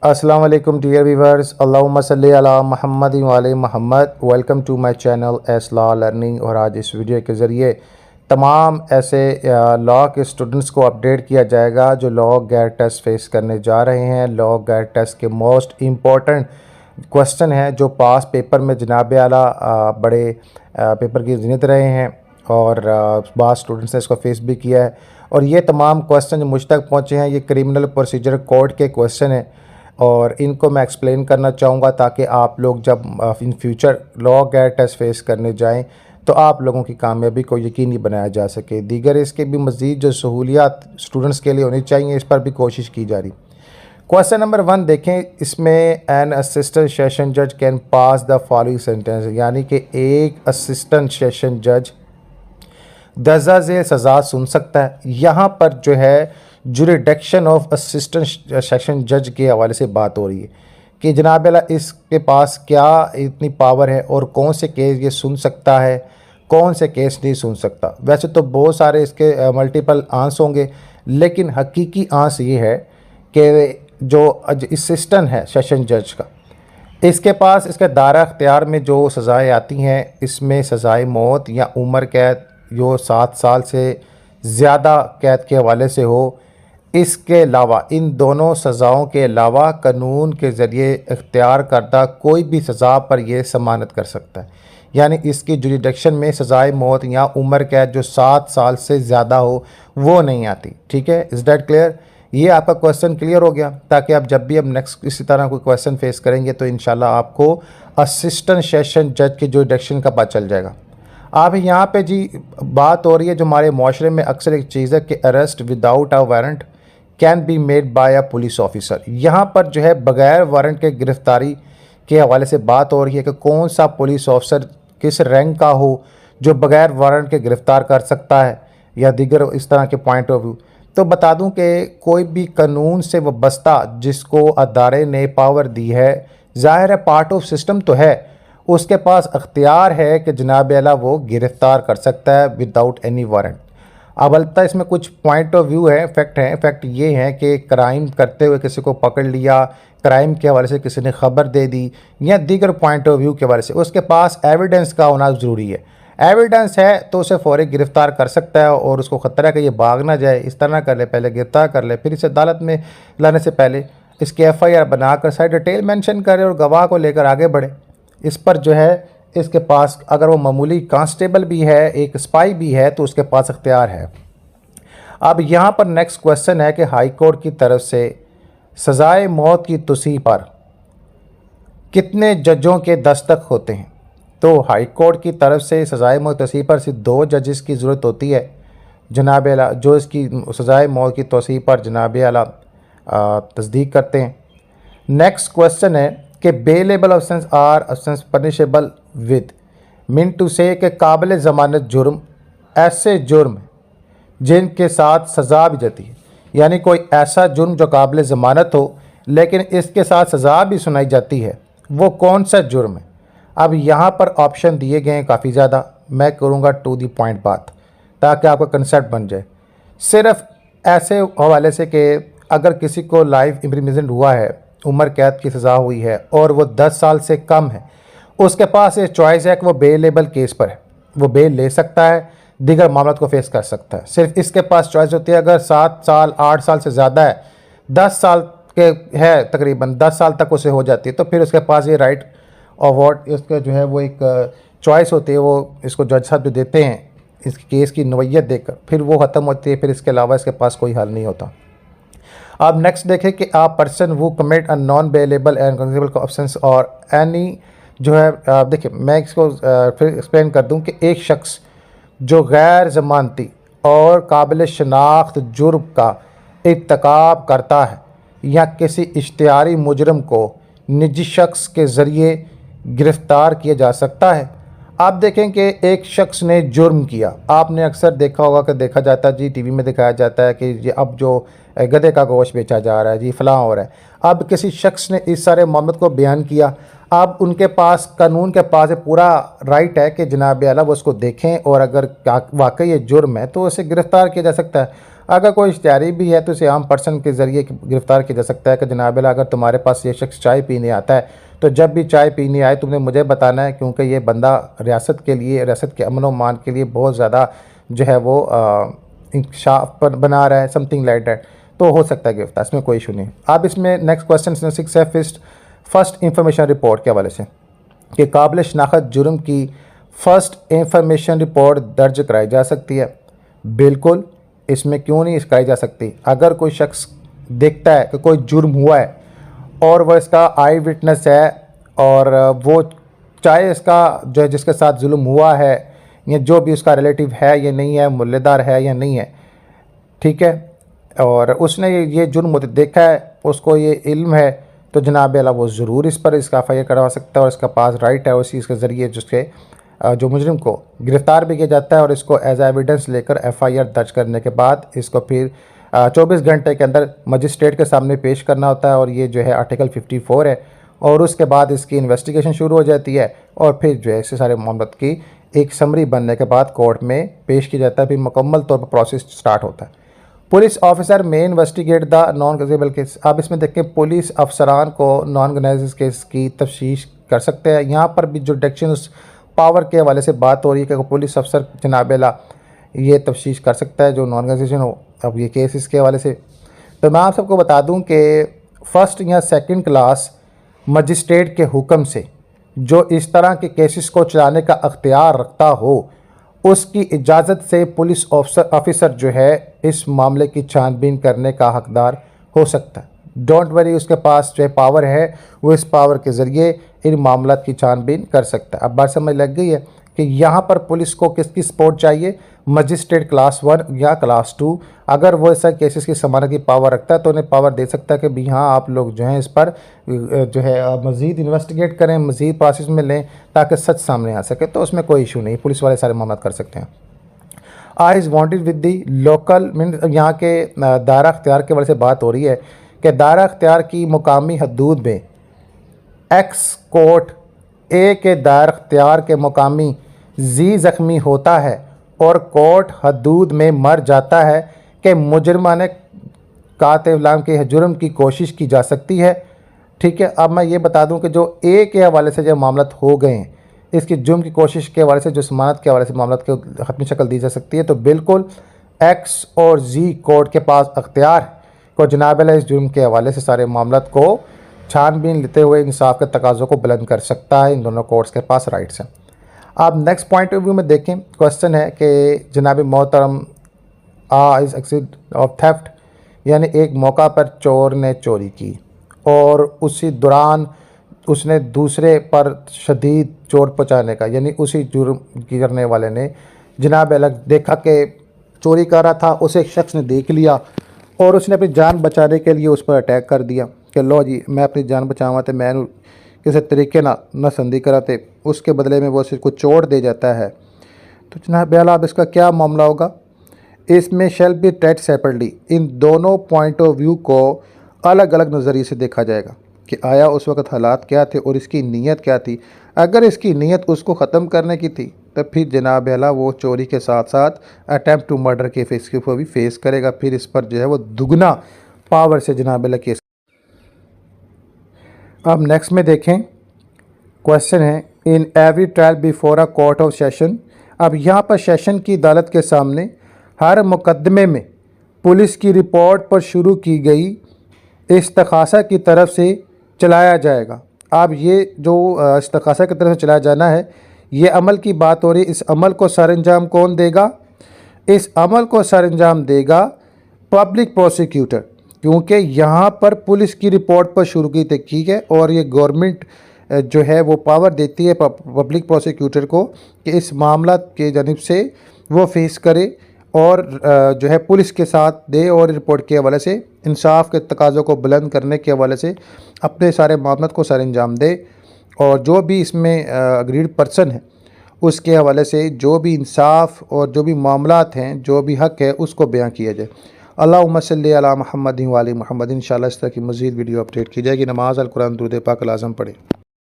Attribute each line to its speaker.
Speaker 1: अस्सलाम वालेकुम dear viewers, अल्लाहुम्मा सल्ली अला मुहम्मद व आले Muhammad. Welcome to my channel S law learning. और आज इस वीडियो के ज़रिए तमाम ऐसे लॉ के स्टूडेंट्स को अपडेट किया जाएगा जो लॉ गैर टेस्ट फेस करने जा रहे हैं। लॉ गैर टेस्ट के मोस्ट इम्पॉर्टेंट क्वेश्चन हैं जो पास पेपर में जनाब आला बड़े पेपर की ज़िन्नत रहे हैं और बाद स्टूडेंट्स ने इसको फेस भी किया है। और ये तमाम क्वेश्चन जो मुझ तक पहुँचे हैं ये क्रिमिनल प्रोसीजर कोड के क्वेश्चन हैं और इनको मैं एक्सप्लेन करना चाहूँगा ताकि आप लोग जब इन फ्यूचर लॉ गैर टेस्ट फेस करने जाएं तो आप लोगों की कामयाबी को यकीनी बनाया जा सके। दीगर इसके भी मज़ीद जो सहूलियात स्टूडेंट्स के लिए होनी चाहिए, इस पर भी कोशिश की जा रही। क्वेश्चन नंबर 1 देखें, इसमें एन असिस्टेंट सेशन जज can pass the following sentence, यानी कि एक असिस्टेंट सेशन जज 10 से सज़ा सुन सकता है। यहाँ पर जो है जुरिडिक्शन ऑफ असिस्टेंट सेशन जज के हवाले से बात हो रही है कि जनाब अल्लाह इसके पास क्या इतनी पावर है और कौन से केस ये सुन सकता है, कौन से केस नहीं सुन सकता। वैसे तो बहुत सारे इसके मल्टीपल आंस होंगे, लेकिन हकीकी आंस ये है कि जो असिस्टेंट है सेशन जज का, इसके पास इसके दायरा अख्तियार में जो सज़ाएँ आती हैं, इसमें सज़ाए मौत या उम्र कैद जो 7 साल से ज़्यादा कैद के हवाले से हो। इसके अलावा इन दोनों सज़ाओं के अलावा कानून के ज़रिए इख्तियार करदा कोई भी सज़ा पर यह ज़मानत कर सकता है, यानी इसकी जुरिडिक्शन में सज़ाए मौत या उम्र कैद जो 7 साल से ज़्यादा हो वो नहीं आती। ठीक है, इज़ दैट क्लियर? ये आपका क्वेश्चन क्लियर हो गया, ताकि आप जब भी अब नेक्स्ट इसी तरह कोई क्वेश्चन फेस करेंगे तो इंशाल्लाह आपको असिस्टेंट सेशन जज की जुरिडिक्शन का पता चल जाएगा। अब यहाँ पे जी बात हो रही है जो हमारे माशरे में अक्सर एक चीज़ है कि arrest without a warrant can be made by a police officer. यहाँ पर जो है बग़ैर वारंट के गिरफ़्तारी के हवाले से बात हो रही है कि कौन सा पुलिस ऑफिसर किस रैंक का हो जो बग़ैर वारंट के गिरफ़्तार कर सकता है या दीगर इस तरह के पॉइंट ऑफ व्यू। तो बता दूं कि कोई भी कानून से वाबस्ता जिसको अदारे ने पावर दी है, ज़ाहिर है पार्ट ऑफ सिस्टम तो है, उसके पास अख्तियार है कि जनाब आला वो गिरफ़्तार कर सकता है विदाउट एनी वारंट। अब अलबत्ता इसमें कुछ पॉइंट ऑफ व्यू है, फैक्ट ये है कि क्राइम करते हुए किसी को पकड़ लिया, क्राइम के हवाले से किसी ने ख़बर दे दी या दीगर पॉइंट ऑफ व्यू के हवाले से उसके पास एविडेंस का होना ज़रूरी है। एविडेंस है तो उसे फ़ौरी गिरफ़्तार कर सकता है और उसको ख़तरा है कि ये भाग ना जाए, इस तरह कर ले, पहले गिरफ़्तार कर ले, फिर इसे अदालत में लाने से पहले इसकी FIR बनाकर सारी डिटेल मेंशन करे और गवाह को लेकर आगे बढ़े। इस पर जो है इसके पास अगर वो मामूली कांस्टेबल भी है, एक स्पाई भी है, तो उसके पास अख्तियार है। अब यहाँ पर नेक्स्ट क्वेश्चन है कि हाई कोर्ट की तरफ से सज़ाए मौत की तौसीह पर कितने जजों के दस्तखत होते हैं। तो हाई कोर्ट की तरफ से सज़ाए मौत की तौसीह पर सिर्फ 2 जजेस की ज़रूरत होती है जनाब आला, जो इसकी सज़ाए मौत की तौसीह पर जनाब आला तस्दीक करते हैं। नेक्स्ट क्वेश्चन है कि bailable offence are offence punishable with mean to say कि काबिल ज़मानत जुर्म ऐसे जुर्म जिनके साथ सज़ा भी जाती है, यानी कोई ऐसा जुर्म जो काबिल ज़मानत हो लेकिन इसके साथ सज़ा भी सुनाई जाती है, वो कौन सा जुर्म है। अब यहाँ पर ऑप्शन दिए गए हैं काफ़ी ज़्यादा, मैं करूँगा टू दी पॉइंट बात ताकि आपका कंसेप्ट बन जाए। सिर्फ ऐसे हवाले से कि अगर किसी को लाइफ इम्प्रिजनमेंट हुआ है, उम्र कैद की सज़ा हुई है और वो 10 साल से कम है, उसके पास ये चॉइस है कि वो बेलेबल केस पर है, वो बेल ले सकता है, दीगर मामलों को फेस कर सकता है। सिर्फ इसके पास चॉइस होती है अगर 7 साल 8 साल से ज़्यादा है, 10 साल के है, तकरीबन 10 साल तक उसे हो जाती है, तो फिर उसके पास ये राइट और वॉट इसका जो है वो एक चॉइस होती है, वो इसको जज साहब जो देते हैं इस केस की नोयत देकर, फिर वो ख़त्म होती है, फिर इसके अलावा इसके पास कोई हल नहीं होता। अब नेक्स्ट देखें कि आ पर्सन वो commit a non bailable and cognisable options और एनी जो है, देखिए मैं इसको फिर एक्सप्लेन कर दूं कि एक शख्स जो गैर ज़मानती और काबिल शनाख्त जुर्म का इर्तिकाब करता है या किसी इश्तिहारी मुजरम को निजी शख्स के ज़रिए गिरफ़्तार किया जा सकता है। आप देखें कि एक शख्स ने जुर्म किया, आपने अक्सर देखा होगा कि देखा जाता है जी, टीवी में दिखाया जाता है कि ये अब जो गधे का गोश्त बेचा जा रहा है जी, फ़लाँ हो रहा है। अब किसी शख्स ने इस सारे मामले को बयान किया, अब उनके पास कानून के पास पूरा राइट है कि जनाब आला वो उसको देखें और अगर वाकई ये जुर्म है तो उसे गिरफ़्तार किया जा सकता है। अगर कोई इश्तिहारी भी है तो इसे आम पर्सन के ज़रिए गिरफ़्तार किया जा सकता है कि जनाब अला अगर तुम्हारे पास ये शख्स चाय पीने आता है तो जब भी चाय पीने आए तुमने मुझे बताना है, क्योंकि ये बंदा रियासत के लिए, रियासत के अमन व मान के लिए बहुत ज़्यादा जो है वो इंकशाफ पर बना रहा है, समथिंग लाइक दैट। तो हो सकता है गिरफ्तार, इसमें कोई इशू नहीं। अब इसमें नेक्स्ट क्वेश्चन 6 है फर्स्ट इंफॉर्मेशन रिपोर्ट के हवाले से कि काबिल शनाख्त जुर्म की फ़र्स्ट इंफॉर्मेशन रिपोर्ट दर्ज कराई जा सकती है। बिल्कुल, इसमें क्यों नहीं कराई जा सकती। अगर कोई शख्स देखता है कि कोई जुर्म हुआ है और वह इसका आई विटनेस है और वो चाहे इसका जो है जिसके साथ जुल्म हुआ है या जो भी उसका रिलेटिव है या नहीं है, मुल्लेदार है या नहीं है, ठीक है, और उसने ये जुर्म देखा है, उसको ये इल्म है, तो जनाब अला वो ज़रूर इस पर इसका FIR करवा सकता है और इसका पास राइट है उसी इसके ज़रिए जिसके जो मुजरिम को गिरफ़्तार भी किया जाता है और इसको एज एविडेंस लेकर FIR दर्ज करने के बाद इसको फिर 24 घंटे के अंदर मजिस्ट्रेट के सामने पेश करना होता है और ये जो है आर्टिकल 54 है और उसके बाद इसकी इन्वेस्टिगेशन शुरू हो जाती है और फिर जो है इससे सारे मामलों की एक समरी बनने के बाद कोर्ट में पेश किया जाता है, फिर मुकम्मल तौर पर प्रोसेस स्टार्ट होता है। पुलिस ऑफिसर में इन्वेस्टिगेट द नॉन गजेबल केस। अब इसमें देखें पुलिस अफसरान को नॉन गजेबल केस की तफ्तीश कर सकते हैं। यहाँ पर भी जुडिक्शन पावर के हवाले से बात हो रही है कि पुलिस अफसर जनाब अला ये तफ्तीश कर सकता है जो नॉन गजेशन हो। अब ये केस इसके हवाले से तो मैं आप सबको बता दूं कि फ़र्स्ट या सेकंड क्लास मजिस्ट्रेट के हुक्म से जो इस तरह के केसेस को चलाने का अख्तियार रखता हो उसकी इजाज़त से पुलिस ऑफिसर जो है इस मामले की छानबीन करने का हकदार हो सकता है। डोंट वरी, उसके पास जो पावर है वो इस पावर के ज़रिए इन मामलों की छानबीन कर सकता है। अब बात समझ लग गई है कि यहाँ पर पुलिस को किसकी सपोर्ट चाहिए, मजिस्ट्रेट क्लास 1 या क्लास 2। अगर वो ऐसा केसेस की संभालने की पावर रखता है तो उन्हें पावर दे सकता है कि भी हाँ आप लोग जो हैं इस पर जो है मज़ीद इन्वेस्टिगेट करें, मज़ीद प्रोसेस में लें ताकि सच सामने आ सके। तो उसमें कोई इशू नहीं, पुलिस वाले सारे मामला कर सकते हैं। I is wanted with the local mean, यहाँ के दायरा अख्तियार के वजह से बात हो रही है कि दायरा अख्तियार की मुकामी हदूद में एक्स कोर्ट ए के दायरा अख्तियार के मुकामी जी ज़ख्मी होता है और कोर्ट हदूद में मर जाता है कि मुजरमा ने कातिलाम के जुर्म की कोशिश की जा सकती है। ठीक है, अब मैं ये बता दूं कि जो ए के हवाले से जो मामला हो गए हैं इसकी जुर्म की कोशिश के हवाले से जो जमानत के हवाले से मामला को हतमी शक्ल दी जा सकती है, तो बिल्कुल एक्स और जी कोर्ट के पास अख्तियार को जनाब अला इस जुर्म के हवाले से सारे मामला को छानबीन लेते हुए इंसाफ के तकाज़ों को बुलंद कर सकता है। इन दोनों कोर्ट्स के पास राइट्स हैं। अब नेक्स्ट पॉइंट ऑफ व्यू में देखें, क्वेश्चन है कि जनाब मोहतरम इज़ एक्सिड ऑफ थेफ्ट, यानी एक मौका पर चोर ने चोरी की और उसी दौरान उसने दूसरे पर शदीद चोट पहुँचाने का, यानी उसी जुर्म करने वाले ने जनाब अलग देखा कि चोरी कर रहा था, उसे एक शख्स ने देख लिया और उसने अपनी जान बचाने के लिए उस पर अटैक कर दिया कि लो जी मैं अपनी जान बचावा तो मैं किसी तरीके ना संधि कराते, उसके बदले में वो सिर्फ को चोट दे जाता है। तो जनाब आला अब इसका क्या मामला होगा, इसमें शेल बी ट्रीटेड सेपरेटली। इन दोनों पॉइंट ऑफ व्यू को अलग अलग नज़रिए से देखा जाएगा कि आया उस वक्त हालात क्या थे और इसकी नीयत क्या थी। अगर इसकी नीयत उसको ख़त्म करने की थी तो फिर जनाब आला वो चोरी के साथ साथ अटैम्प्ट टू मर्डर के फेस को भी फेस करेगा, फिर इस पर जो है वो दुगना पावर से जनाब आला केस। अब नेक्स्ट में देखें, क्वेश्चन है in every trial before a court of session. अब यहाँ पर सेशन की अदालत के सामने हर मुकदमे में पुलिस की रिपोर्ट पर शुरू की गई इस्तखासा की तरफ से चलाया जाएगा। अब ये जो इस्तखासा की तरफ से चलाया जाना है, ये अमल की बात हो रही है। इस अमल को सरअंजाम कौन देगा, इस अमल को सरअंजाम देगा पब्लिक प्रोसिक्यूटर, क्योंकि यहाँ पर पुलिस की रिपोर्ट पर शुरू की तहकीक है और ये गवर्नमेंट जो है वो पावर देती है पब्लिक प्रोसिक्यूटर को कि इस मामला के जानिब से वो फेस करे और जो है पुलिस के साथ दे और रिपोर्ट के हवाले से इंसाफ के तकाज़ों को बुलंद करने के हवाले से अपने सारे मामलों को सरअंजाम दे और जो भी इसमें अग्रीड पर्सन है उसके हवाले से जो भी इंसाफ और जो भी मामलात हैं, जो भी हक़ है उसको बयां किया जाए। अल्लाहुम्मा सल्ली अला मुहम्मद व आले मुहम्मद। इंशाअल्लाह इस तरह की मज़ीद वीडियो अपडेट की जाएगी। नमाज़ अल कुरान दुरूद पाक लाज़म पढ़ें।